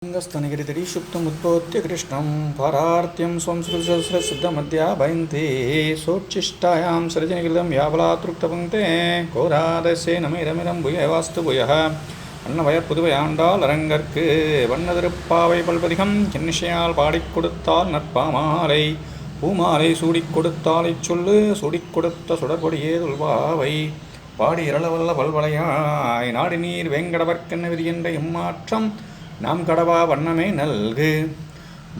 स्तनगिरितरी सुप्तमुद्बोध्य कृष्णं पारार्त्यं संस्कृतसहस्रसिद्धमध्याभयन्ते सोच्छिष्टायां सृजनकृतं यावलातृक्तपङ्क्ते கோராதசே நமிரமிரம் புய வாஸ்து புயः அன்னவயற் புதுவையாண்டால் அரங்கற்கு வண்ணதிருப்பாவை பல்பதிகம் கிண்ணிசையால் பாடிக் கொடுத்தால் நற்பாமாலை பூமாலை சூடிக் கொடுத்தாலைச் சொல்லு சூடிக் கொடுத்த சுடர்கொடியே துல்வாவை பாடி இரளவல்ல பல்வளையாய் நாடி நீர் வேங்கடவர்க்கென்ன விதிகின்ற இம்மாற்றம் நாம் கடவா வண்ணமே நல்கு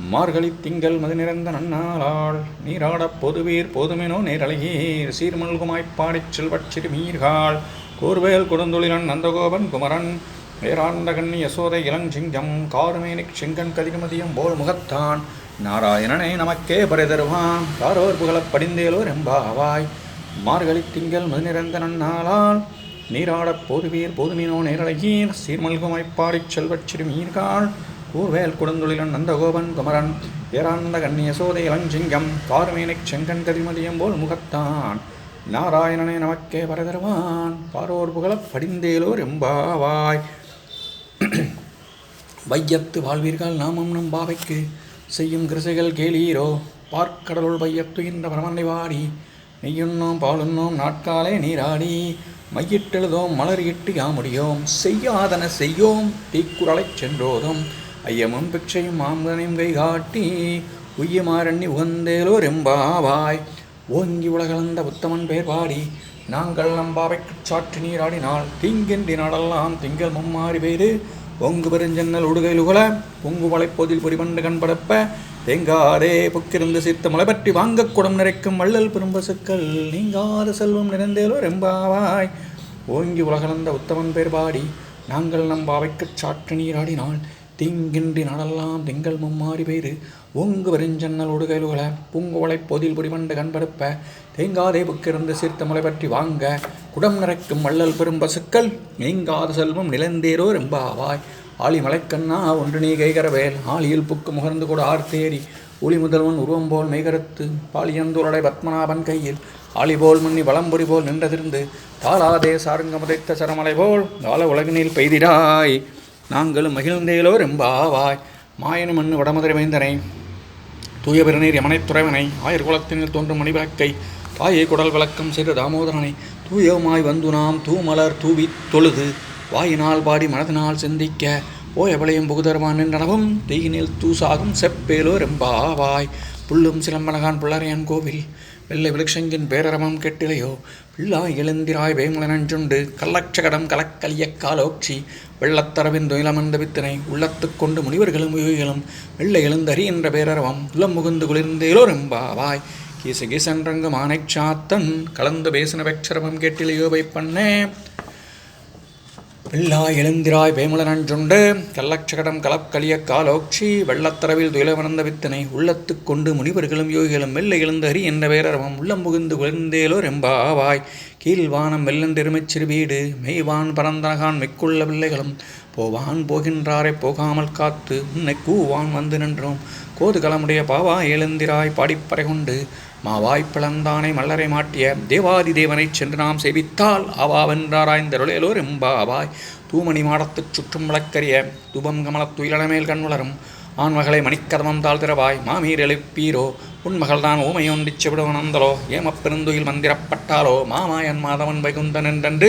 மார்கழி திங்கள் மது நிறைந்த நன்னாளாள் நீராடப் பொதுவீர் போதுமெனோ நேரலையீர் சீர்மல்குமாய்ப் பாடிச் செல்வச் சிறுமீர்காள் கூர்வேல் கொடுந்தொழிலன் நந்தகோபன் குமரன் வேறாண்ட கண்ணி யசோதை இளஞ்சிங்கம் காருமேனிக் செங்கன் கதிர்மதியம் போல் முகத்தான் நாராயணனை நமக்கே பறை தருவான் காரோர் புகழப் படிந்தேலோர் எம்பாவாய் மார்கழி திங்கள் மது நிறைந்த நன்னாளாள் நீராடப் போதுவீர் போதுமீனோ நேரழகீர் சீர்மல்குமாய்ப் பாடிச் செல்வச் சிறுமீர்காள் கூர்வேல் கொடுந்தொழிலன் நந்தகோபன் குமரன் ஏராண்ட கண்ணிய சோதை இளஞ்சிங்கம் கார்மேனிக் செங்கன் கதிர்மதியம் போல் முகத்தான் நாராயணனை நமக்கே பறை தருவான் பாரோர் புகழப் படிந்தேலோர் எம்பாவாய் வையத்து வாழ்வீர்கள் நாமம் நம் பாவைக்கு செய்யும் கிருசைகள் கேளீரோ பார்க்கடலுள் வையத்துகின்ற பரமனை வாடி நெய்யுண்ணோம் பாலுண்ணோம் நாட்காலே நீராடி மையிட்டெழுதோம் மலரிட்டு யாமுடியோம் செய்யாதன செய்யோம் தீக்குறளைச் சென்றோதும் ஐயமும் பிக்ஷையும் மாம்பனையும் கை காட்டி உய்யமாறண்ணி உகந்தேலோர் எம்பாவாய் ஓங்கி உலகளந்த உத்தமன் பேர் பாடி நாங்கள் நம்பாவைக்குச் சாற்றி நீராடினால் தீங்கின்றி நாடெல்லாம் திங்கள் மும்மாறி பேரு பொங்கு பெருஞ்சன்னல் உடுகைலுகுல பொங்கு வளைப்பொதில் பொறிபண்டு கண்படப்ப தேங்காதே புக்கிருந்து சீர்த்த மலை பற்றி வாங்கக் குடம் நிறைக்கும் வள்ளல் பெரும்பசுக்கள் நீங்காத செல்வம் நிறைந்தேலோர் எம்பாவாய் ஓங்கி உலகளந்த உத்தமன் பேர் பாடி நாங்கள் நம் பாவைக்குச் சாற்று நீராடினால் தீங்கின்றி நாடெல்லாம் திங்கள் மும்மாறி பெய்து ஓங்கு பெருஞ்சன்னல் உடுகைலுகுல பொங்கு வளைப்பொதில் பொறிபண்டு கண்படுப்ப தேங்காதே புக்கிருந்து சீர்த்த மலை பற்றி வாங்க குடம் நிறைக்கும் வள்ளல் பெரும்பசுக்கள் நீங்காத செல்வம் நிலந்தேரோர் எம்பாவாய் ஆளி மலைக்கண்ணா ஒன்று நீ கைகரவேல் ஆளியில் புக்கு முகர்ந்து கூட ஆர்த்தேரி ஒளி முதல்வன் உருவம் போல் மெய்கருத்து பாலியந்தூரடை பத்மநாபன் கையில் ஆளி போல் மண்ணி வளம்பொறி போல் நின்றதிருந்து தாளாதே சாருங்க முதைத்த சரமலை போல் கால உலகினில் பெய்திடாய் நாங்களும் மகிழ்ந்தேலோர் எம்பாவாய் மாயனு மண்ணு வடமதுரை மைந்தனை தூய பெருநீர் யமனைத் துறைவனை ஆயர் குலத்தினில் தோன்றும் மணிவிளக்கை தாயை குடல் விளக்கம் செய்த தாமோதரனை தூயவுமாய் வந்து நாம் தூமலர் தூவி தொழுது வாயினால் பாடி மனதினால் சிந்திக்க போயபளையும் புகுதருவான் நின்றனவும் தீயினில் தூசாகும் செப்பேலோர் எம்பாவாய் புல்லும் சிலம்பனகான் புள்ளரையன் கோவில் வெள்ளை விளக்ஷங்கின் பேரரமம் கெட்டிலையோ பிள்ளாய் எழுந்திராய் வேமுலனஞ்சுண்டு கள்ளச்சகடம் கலக்கலிய காலோட்சி வெள்ளத்தரவின் துயிலமர்ந்த வித்தனை உள்ளத்துக் கொண்டு முனிவர்களும் யோகிகளும் வெள்ளை எழுந்தறி என்ற பேரரவம் உளம் முகுந்து குளிர்ந்தேலோர் எம்பாவாய் கீச கீசன்றங்கு மானைச் சாத்தன் கலந்து பேசின பெற்றரவம் கெட்டிலையோவை பண்ணே பிள்ளாய் எழுந்திராய் வேமுலனஞ்சுண்டு கள்ளச்சகடம் கலக்கலிய காலோட்சி வெள்ளத்தரவில் துயிலமர்ந்த வித்தனை உள்ளத்துக் கொண்டு முனிவர்களும் யோகிகளும் வெள்ளை எழுந்தறி என்ற பேரரவம் உள்ளம் புகுந்து குளிர்ந்தேலோர் எம்பாவாய் கீழ்வானம் வெள்ளென்றெருமைச் சிறுவீடு மெய்வான் பரந்தனகான் மிக்குள்ள பிள்ளைகளும் போவான் போகின்றாரை போகாமல் காத்து உன்னை கூவான் வந்து நின்றோம் கோது களமுடைய பாவா எழுந்திராய் பாடிப்பறை கொண்டு மாவாய் பிளந்தானை மல்லரை மாட்டிய தேவாதி தேவனைச் சென்று நாம் சேவித்தால் ஆவாவென்றாராய்ந்தருளேலோர் எம்பாவாய் தூமணி மாடத்துச் சுற்றும் விளக்கரிய துபம் கமலத் துயிலமேல் கண் வளரும் ஆண்மகளை மணிக்கதமம் தாழ்த்திரவாய் மாமீர் எழுப்பீரோ உன்மகள்தான் ஊமையொன்றிச் செவிடுவனந்தலோ ஏமப்பெருந்துயில் மந்திரப்பட்டாலோ மாமாயன் மாதவன் வைகுந்தன் என்றென்று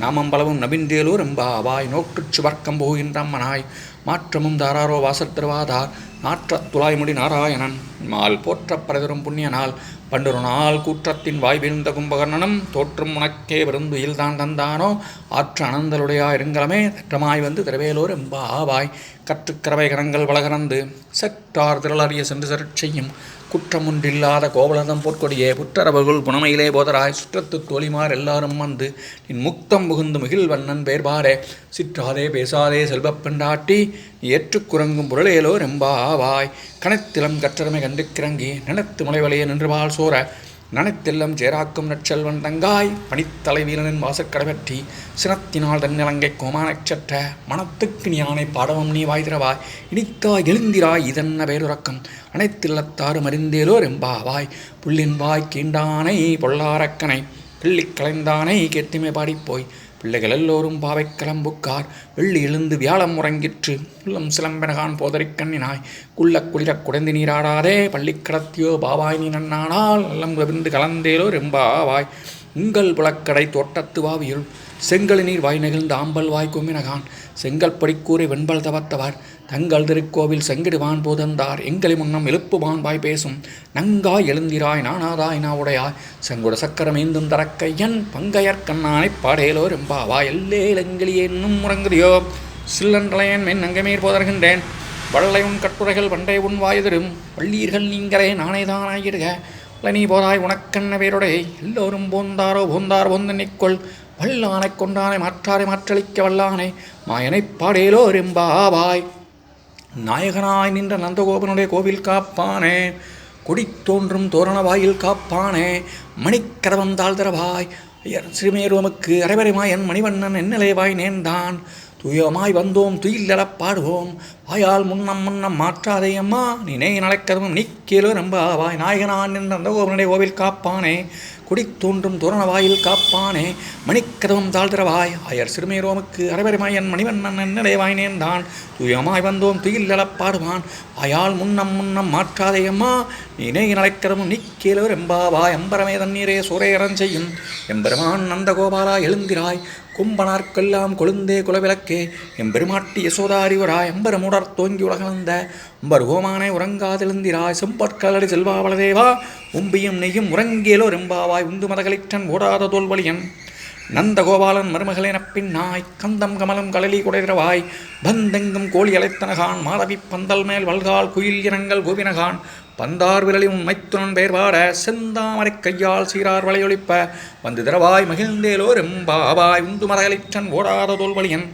நாமம் பலவும் நபிந்தேலோர் எம்பாவாய் நோற்றுச் சுவர்க்கம் போகின்ற அம்மனாய் மாற்றமும் தாராரோ வாசற் திருவாதார் நாற்றத் துளாய்முடி நாராயணன் மால் போற்றப் பரதரும் புண்ணியனால் பண்டொரு நாள் கூற்றத்தின் வாய் வீழ்ந்த கும்பகர்ணனும் தோற்றும் உனக்கே விருந்துயில் தான் தந்தானோ ஆற்று அனந்தலுடையா இருங்கலமே தற்றமாய் வந்து திரவேலோர் எம்பாவாய் கற்றுக்கரவை கரங்கள் வளகரந்து சற்றார் திரளறிய சென்று சருட்செய்யும் குற்றம் ஒன்றில்லாத கோவலதம் போற்கொடியே புற்றரவர்கள் புனமையிலே போதராய் சுற்றத்து தோழிமார் எல்லாரும் வந்து நின் முக்தம் புகுந்து மிகிழ்வண்ணன் பேர்பாரே சிற்றாதே பேசாதே செல்வப் பெண்டாட்டி நீ ஏற்றுக்குறங்கும் புரளேலோர் எம்பாவாய் கணத்திலம் கற்றமை கண்டு கிறங்கி நினைத்து முளைவலைய நின்றுவாள் சோர நனைத்தெல்லம் சேராக்கும் நற்செல்வன் தங்காய் பனித்தலை வீரனின் வாசற்கடை பற்றி சினத்தினால் தன்னிலங்கை கோமானச் சற்ற மனத்துக்கு ஞானை பாடவம் நீ வாய்திரவாய் இனிக்காய் எழுந்திராய் இதென்ன பேருறக்கம் அனைத்தில்லத்தாறு மறிந்தேலோர் எம்பாவாய் புள்ளின் வாய் கீண்டானை பொல்லாரக்கனை கிள்ளிக் கலைந்தானை கேட்டுமே பாடிப்போய் பிள்ளைகள் எல்லோரும் பாவை கிளம்புக்கார் வெள்ளி எழுந்து வியாழம் உறங்கிற்று உள்ளம் சிலம்பெனகான் போதறிக் கண்ணினாய் குளிரக் குடைந்து நீராடாதே பள்ளி கடத்தியோ பாவாய் நீ நன்னானால் நல்லம் கவிந்து கலந்தேலோ ரெம்பாவாய் உங்கள் புலக்கடை தோட்டத்து வாவியுள் செங்கல் நீர் வாய் நெகிழ்ந்த ஆம்பல் வாய் கும்மினகான் செங்கல் படிக்கூரை வெண்பல் தவத்தவர் தங்கள் திருக்கோவில் செங்கிடுவான் போதந்தார் எங்களை முன்னம் எழுப்புவான் வாய் பேசும் நங்காய் எழுந்திராய் நானாதாய் நாவுடையாய் செங்குட சக்கரம் ஏந்தும் தரக்கையன் பங்கையற் கண்ணானைப் பாடேலோ ரெம்பாவாய் எல்லே இளங்கிளியே இன்னும் முறங்குதியோ சில்லன்றலையன் மென் அங்கமேற் போதர்கின்றேன் வள்ளை உன் கட்டுரைகள் வண்டை உன் வாயுதரும் வள்ளீர்கள் நீங்களே நானேதானாயிடுக நீ போதாய் உனக்கண்ண பேருடைய எல்லோரும் போந்தார் போந்து நிற்கொள் வல்லானைக் கொண்டானை மாற்றாரை மாற்றளிக்க வல்லானை மாயனைப் பாடேலோ ரெம்பாவாய் நாயகனாய் நின்ற நந்தகோபனுடைய கோவில் காப்பானே கொடி தோன்றும் தோரண வாயில் காப்பானே மணிக்கதவம் தாழ்தரவாய் ஸ்ரீமேருவமுக்கு அரைவரைமாயன் மணிவண்ணன் என்னலைவாய் நேர்ந்தான் தூயமாய் வந்தோம் துயிலப் பாடுவோம் வாயால் முன்னம் மாற்றாதே அம்மா நினை நலைக்கதவும் நிக்கேலோ நம்பாவாய் நாயகனான் நின்ற நந்தகோபனுடைய கோவில் காப்பானே கொடி தோன்றும் தோரண வாயில் காப்பானே மணிக்கதவம் தாழ்தரவாய் ஆயர் சிறுமேரோமுக்கு அரைவரைமாயன் மணிவண்ணன் என்னலைவாய் நேர்ந்தான் தூயமாய் வந்தோம் துயிலப் பாடுவான் வாயால் முன்னம் மாற்றாதே அம்மா நினை நலைக்கதவும் நிக்கேலோ ரெம்பாவாய் அம்பரமே தண்ணீரே சூரையரன் செய்யும் எம்பெருமான் நந்தகோபாலா எழுந்திராய் கும்பனார்க்கெல்லாம் கொழுந்தே குலவிளக்கே எம்பெருமாட்டி யசோதாரிவராய் எம்பரமுடர் தோங்கி உலகளந்த உம்பர்கோமானை உறங்காதெழுந்திராய் செம்பற்கலடி செல்வாவளதேவா உம்பியும் நெய்யும் உறங்கேலோ ரெம்பாவாய் உந்து மதகளிற்றன் ஓடாத தோல்வழியன் நந்தகோபாலன் மருமகளெனப் பின்னாய் கந்தம் கமலம் கலலி குடைதரவாய் பந்தெங்கும் கோழி அலைத்தனகான் மாதவி பந்தல் மேல் வல்கால் குயில் இனங்கள் கோபினகான் பந்தார் விரலி உன் மைத்துனன் பெயர்வாட செந்தாமரை கையால் சீரார் வளையொழிப்ப வந்து திரவாய் மகிழ்ந்தேலோ ரெம்பாவாய் உந்து மதகளிற்றன் ஓடாத தோல்வழியன்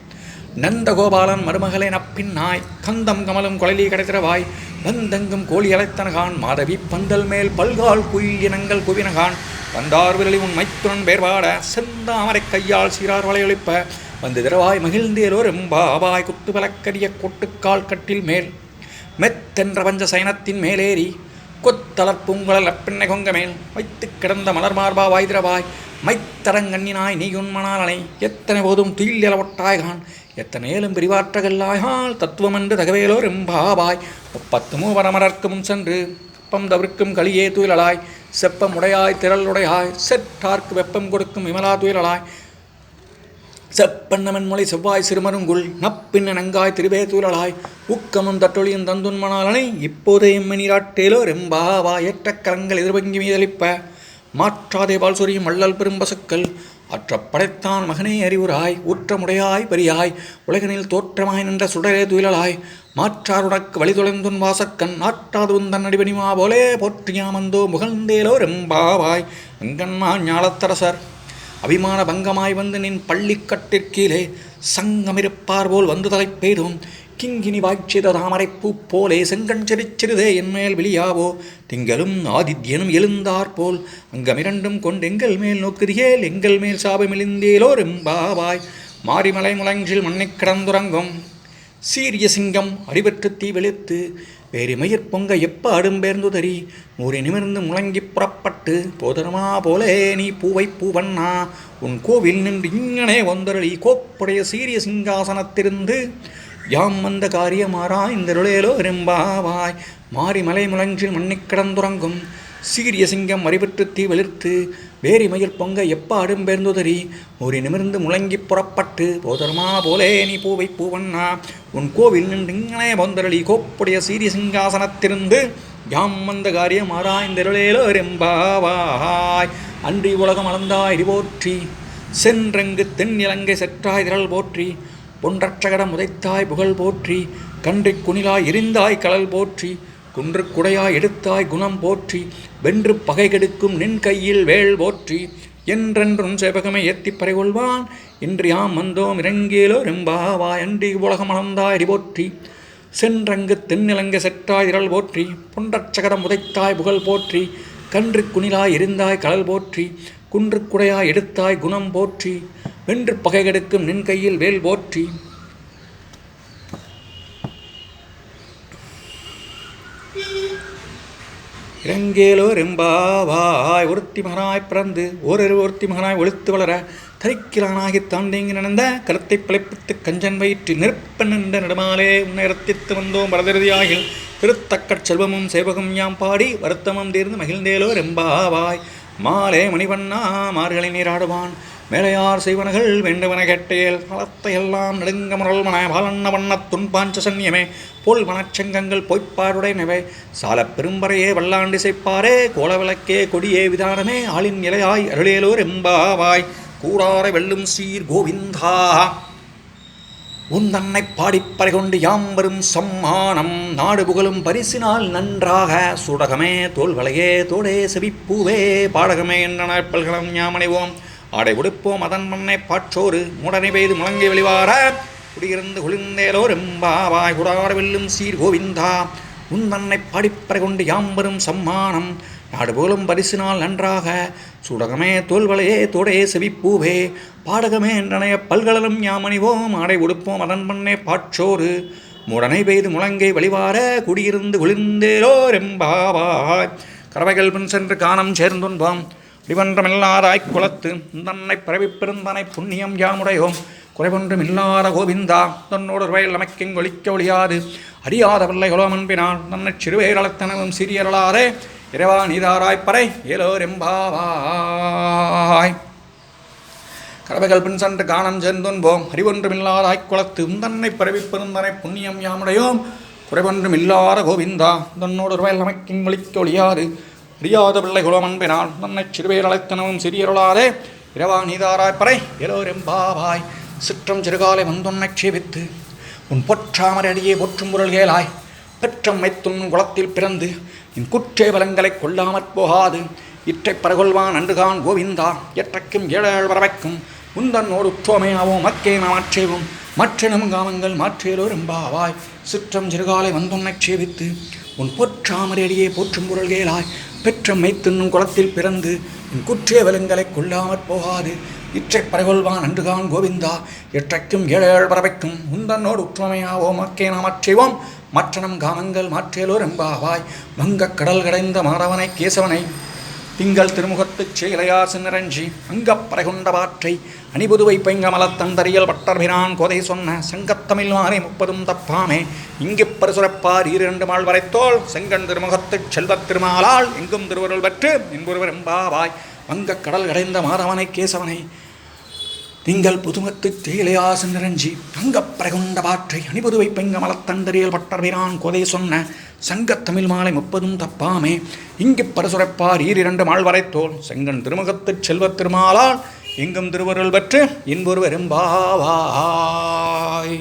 நந்தகோபாலன் மருமகளெனப் பின்னாய் கந்தம் கமலும் கொழலி கடைத்திரவாய் பந்தெங்கும் கோழி அலைத்தனகான் மாதவி பந்தல் மேல் பல்கால் குயில் இனங்கள் குவினகான் வந்தார் விரலி உன் மைத்துனன் பேர்வாட செந்தாமரை கையால் சீரார் வளையொழிப்ப வந்து திரவாய் மகிழ்ந்தேலோ ரெம்பாவாய் குத்து விளக்கரிய கொட்டுக்கால் கட்டில் மேல் மெத்தென்ற பஞ்ச சயனத்தின் மேலேறி கொத்தளர்பூங்குழல் அப்பெண்ணை கொங்கமேல் வைத்து கிடந்த மலர் மார்பா வாய்திரவாய் மைத்தரங்கண்ணினாய் நீ உன்மணாலனை எத்தனை போதும் துயிலவட்டாய்கான் எத்தனை ஏலும் பிரிவாற்றகல்லாயால் தத்துவமென்று தகவேலோ ரெம்பாவாய் 30 மூவரமரர்க்கு முன் சென்று வெப்பம் தவிர்க்கும் களியே துயிலலாய் செப்பம் உடையாய் திரளுடையாய் செற்றார்க்கு வெப்பம் கொடுக்கும் விமலா துயிலலாய் செப்பண்ணமன் மொழி செவ்வாய் சிறுமருங்குள் நப்பின்ன நங்காய் திருவே தூரலாய் ஊக்கமும் தட்டொழியும் தந்துன்மணாலனை இப்போதே எம்மநீராட்டேலோ ரெம்பாவாய் ஏற்ற கரங்கள் எதிர்பங்கி மீதளிப்ப மாற்றாதே பால் சொரியும் வள்ளல் பெரும்பசுக்கள் அற்ற படைத்தான் மகனே அறிவுராய் ஊற்றமுடையாய் பெரியாய் உலகனில் தோற்றமாய் நின்ற சுடரே துயிலலாய் மாற்றாருடக்கு வழிதொலைந்துன் வாசக்கண் ஆற்றாது உந்தன் அடிபணிமா போலே போற்றியாமந்தோ முகழ்ந்தேலோ ரெம்பாவாய் வெங்கண்ணா ஞாலத்தரசர் அபிமான பங்கமாய் வந்து நின் பள்ளிக்கட்டிற்கீழே சங்கமிருப்பார் போல் வந்து தலை பெய்தும் கிங்கினி வாய்ச்சித தாமரைப்பூ போலே செங்கண் சிறுதே என்மேல் வெளியாவோ திங்களும் ஆதித்யனும் எழுந்தாற்போல் அங்கமிரண்டும் கொண்டு எங்கள் மேல் நோக்குதியேல் எங்கள் மேல் சாபமிழிந்தேலோ ரெம்பாவாய் மாரிமலை முழங்கில் மண்ணைக் கிடந்துறங்கும் சீரிய சிங்கம் அறிவற்று தீ வெளுத்து வேறுமயிர் பொங்க எப்ப அடும்பேர்ந்துதறி ஊரை நிமிர்ந்து முழங்கி புறப்பட்டு போதரமா போலே நீ பூவை பூவண்ணா உன் கோவில் நின்று இங்கனே வந்தருளி கோப்புடைய சீரிய சிங்காசனத்திருந்து யாம் வந்த காரியமாறா இந்த ருளேலோ ரெம்பாவாய் மாரிமலை முழங்கில் மண்ணிக் கிடந்துறங்கும் சீரிய சிங்கம் அறிவற்று தீ வெளிர்த்து வேரி மயிர் பொங்க எப்ப அடும்பேர்ந்துதறி ஊரை நிமிர்ந்து முழங்கி புறப்பட்டு போதர்மா போலே நீ பூவை பூவண்ணா உன் கோவில் நின்று இங்கனே வந்தருளி கோப்புடைய சீரிய சிங்காசனத்திருந்து யாம் வந்த காரியம் ஆராய்ந்தருளேலோ ரெம்பாவாய் அன்றி உலகம் அளந்தாய் போற்றி சென்றங்கு தென்னிலங்கை செற்றாய் திரள் போற்றி பொன்றற்றகடம் உதைத்தாய் புகழ் போற்றி கன்றிக் குணிலாய் எரிந்தாய் கடல் போற்றி குன்று குடையாய் எடுத்தாய் குணம் போற்றி வென்று பகை கெடுக்கும் நின் கையில் வேள் போற்றி என்றென்றும் சேவகமை ஏற்றிப் பறைகொள்வான் இன்று யாம் வந்தோம் இறங்கேலோ ரெம்பாவாய் அன்றி உலகம் அளந்தாய் போற்றி சென்றங்கு தென்னிலங்கை செற்றாய் திரள் போற்றி பொன்றச்சகடம் உதைத்தாய் புகழ் போற்றி கன்று குணிலாய் எரிந்தாய் கடல் போற்றி குன்று குடையாய் எடுத்தாய் குணம் போற்றி வென்று பகை கெடுக்கும் நின் கையில் வேல் போற்றி இறங்கேலோ ரெம்பாவாய் ஒருத்தி மகனாய் பிறந்து ஓரொரு ஒருத்தி மகனாய் ஒழித்து வளர கரிக்கிலானாகித் தாண்டேங்கி நடந்த கருத்தை பிழைப்பித்து கஞ்சன் வயிற்று நெருப்ப நின்ற நெடுமாலே உன்னை வந்தோம் வரதிருதியாகில் திருத்தக்கட் செல்வமும் சேவகம் யாம் பாடி வருத்தமும் தீர்ந்து மகிழ்ந்தேலோ ரெம்பாவாய் மாலே மணிவண்ணா மார்களை நீராடுவான் மேலையார் செய்வனகள் வேண்டுவன கேட்டேல் பலத்தையெல்லாம் நெடுங்க முரல்மன பாலண்ண வண்ணத் துன்பாஞ்ச சன்னியமே போல் வனச்சங்கங்கள் பொய்ப்பாடுடைனவை சால பெரும்பறையே வல்லாண்டு செய்ப்பாரே கோலவிளக்கே கொடியே விதானமே ஆளின் இலையாய் அருளேலோர் எம்பாவாய் கூடாரை வெல்லும் சீர் கோவிந்தா உந்தன்னை பாடிப்பறை கொண்டு யாம் வரும் சம்மானம் நாடு புகழும் பரிசினால் நன்றாக சுடகமே தோல்வளையே தோடே செவிப்பூவே பாடகமே என்ற பல்கலம் யாமணிவோம் ஆடை உடுப்போம் அதன் மண்ணை பாற்றோரு முடனை பெய்து முழங்கை வெளிவார குடியிருந்து குளிர்ந்தேலோர் எம்பாவாய் குடார வெல்லும் சீர் கோவிந்தா உந்தன்னை பாடிப்பறை கொண்டு யாம் வரும் சம்மானம் நாடு போலும் பரிசினால் நன்றாக சுடகமே தோல்வளையே தோடே செவிப்பூவே பாடகமே என்றனைய பல்கலலும் யாமணிவோம் ஆடை உடுப்போம் அதன் மண்ணே பாற்றோரு முடனை பெய்து முழங்கை வழிவார குடியிருந்து குளிர்ந்தேலோர் எம்பாவாய் கறவைகள் பின் சென்று காணம் சேர்ந்துண்பாம் அடிவன்றமில்லாதாய்க் குலத்து தன்னை பிறவிப்பெருந்தனை புண்ணியம் யாமுடையோம் குறைவொன்றுமில்லாத கோவிந்தா தன்னோடு வயல் அமைக்கிங் ஒழிக்க ஒழியாது அறியாத பிள்ளைகளோ அன்பினால் தன்னை சிறுவேரளத்தனவும் சிறியரளாரே இறைவா நீதாராய்ப்பறை ஏலோர் எம்பாவாய் கறவைகள் பின் சென்று காணம் சேர்ந்துன்போம் அறிவொன்றுமில்லாதாய்க் குலத்து தன்னை பிறவிப்பெருந்தனை புண்ணியம் யாமுடையோம் குறைவொன்றுமில்லாத கோவிந்தா தன்னோடு வயல் அமைக்கிங் ஒழிக்க ஒழியாது அறியாத பிள்ளைகளோ அன்பினால் தன்னை சிறுவேரளத்தனவும் சிறியருளாதே இரவா நீதாராய்ப்பறை எலோர் எம்பாவாய் சிற்றம் சிறுகாலை வந்தொன்னை சேவித்து உன் பொற்றாமரை அடியே போற்றும் பொருள் கேளாய் பெற்றம் வைத்துன் குளத்தில் பிறந்து என் குற்றே பலங்களை கொள்ளாமற் போகாது இற்றை பரகொள்வான் அன்றுகான் கோவிந்தா எற்றைக்கும் ஏழேழ் வரவைக்கும் உந்தன்னோடு உற்றோமையாவோம் மக்கே மாற்றேவும் மற்றெனும் காமங்கள் மாற்றேலோர் எம்பாவாய் சிற்றம் சிறுகாலை வந்தொன்னை சேவித்து உன் பொற்றாமரை அடியே போற்றும் பொருள் கேளாய் பெற்றம் மைத்துன்னும் குளத்தில் பிறந்து என் குற்றே வலங்களை கொள்ளாமற் போகாது இற்றை பரகொள்வான் அன்றுகான் கோவிந்தா எற்றைக்கும் ஏழேழ் பறவைக்கும் உந்தன்னோடு உற்றுமையாவோ மக்கே நாம் அற்றைவோம் மற்றனம் காமங்கள் மாற்றேலோர் எம்பாவாய் வங்கக் கடல் கடைந்த மாறவனை கேசவனை திங்கள் திருமுகத்துச் செயலையாசு நிறஞ்சி அங்கப்பறை கொண்ட பாற்றை அணிபுதுவை பைங்கமலத் தந்தறியல் பட்டர்பிரான் கோதை சொன்ன சங்கத்தமிழ் மாறி 30 தப்பாமே இங்கு பரிசுரப்பார் 2 மாள் வரைத்தோள் செங்கண் திருமுகத்துச் செல்வத் திருமாலால் எங்கும் திருவருள் பெற்று என்பொருவர் எம்பாவாய் வங்கக் கடல் கடைந்த மாறவனை கேசவனை திங்கள் புதுமத்துச் செயலையாசு நிறஞ்சி அங்கப்பறை கொண்ட பாற்றை அணிபுதுவை பைங்கமலத் தந்தறியல் பட்டர்பிரான் கோதை சொன்ன சங்கத்தமிழ் மாலை 30 தப்பாமே இங்கு பரசுரப்பார் 2 மாள் வரைத்தோள் செங்கண் திருமுகத்துச் செல்வத் திருமாலால் எங்கும் திருவருள் பெற்று இன்பொருவர் எம்பாவாய்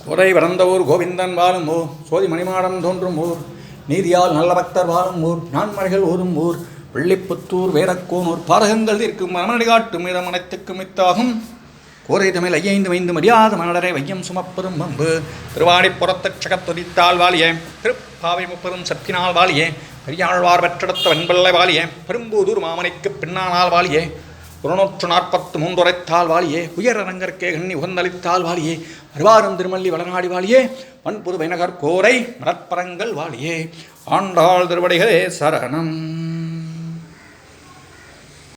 குறை வறந்த ஊர் கோவிந்தன் வாழும் ஊர் சோதி மணிமாடம் தோன்றும் ஊர் நீதியால் நல்ல பக்தர் வாழும் ஊர் நான்மறைகள் ஓதும் ஊர் வெள்ளிப்புத்தூர் வேரக்கோனூர் பாதகங்கள் தீர்க்கும் மனமடி காட்டும் மீதம் அனைத்துக்கும் மித்தாகும் கோரை தமிழ் 5 மடியாத மலரை வையம் சுமப்பதும் வம்பு திருவாடிப்புறத்தச் சகத்துதித்தால் வாலியே திருப்பாவை 30 சத்தினால் வாலியே பெரியாழ்வார் பெற்றெடுத்த வெண்பள்ளை வாலியே பெரும்பூதூர் மாமணிக்கு பின்னானால் வாலியே 143 உரைத்தால் வாலியே உயரரங்கற்கே கண்ணி உகந்தளித்தால் வாலியே அருவாரும் திருமல்லி வளநாடி வாலியே வன்புது வைநகர் கோரை மரப்பரங்கள் வாலியே ஆண்டாள் திருவடிகளே சரணம்.